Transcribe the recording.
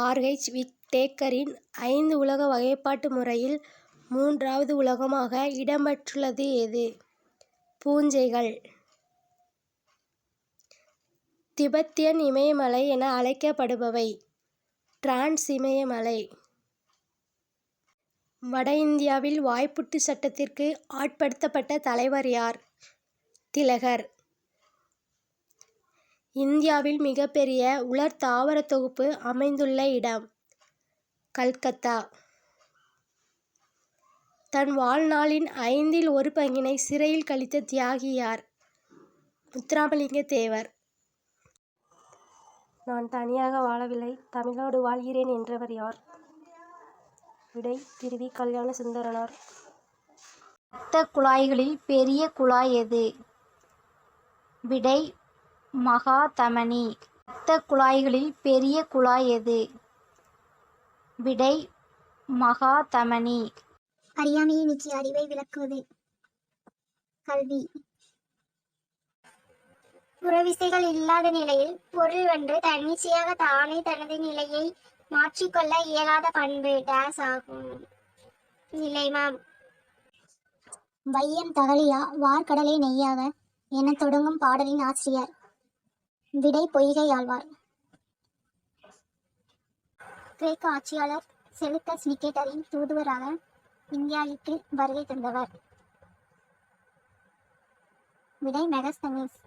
ஆர்.ஹெச். விட்டேக்கரின் 5 உலக வகைப்பாட்டு முறையில் 3வது உலகமாக இடம்பெற்றுள்ளது எது? பூஞ்சைகள். திபெத்தியன் இமயமலை என அழைக்கப்படுபவை. டிரான்ஸ் இமயமலை. வட இந்தியாவில் வாய்ப்புட்டு சட்டத்திற்கு ஆட்படுத்தப்பட்ட தலைவர் யார்? திலகர். இந்தியாவில் மிகப்பெரிய உலர் தாவர தொகுப்பு அமைந்துள்ள இடம்? கல்கத்தா. தன் வாழ்நாளின் 5ல் 1 பங்கினை சிறையில் கழித்த தியாகி யார்? முத்துராமலிங்க தேவர். நான் தனியாக வாழவில்லை, தமிழோடு வாழ்கிறேன் என்றவர் யார்? விடை திரு வி. கல்யாண சுந்தரனார். இரத்த குழாய்களில் பெரிய குழாய் எது? விடை மகாதமனி. இரத்த குழாய்களில் பெரிய குழாய் எது? விடை மகாதமனி. அறியாமையை நீக்கி அறிவை விளக்குவது. கல்வி. புறவிசைகள் இல்லாத நிலையில் பொருள் ஒன்று தன்னிச்சையாக தானே தனது நிலையை மாற்றிக்கொள்ள இயலாத பண்பு டேஸ் ஆகும். நிலைமம். வையம் தகலியா வார்கடலை நெய்யாக என தொடங்கும் பாடலின் ஆசிரியர்? விடை பொய்கை ஆழ்வார். கிரேக்க ஆட்சியாளர் செலுக்கஸ் நிகேட்டரின் தூதுவராக இந்தியாவிற்கு வருகை தந்தவர்? விடை மெகஸ்தனீஸ்.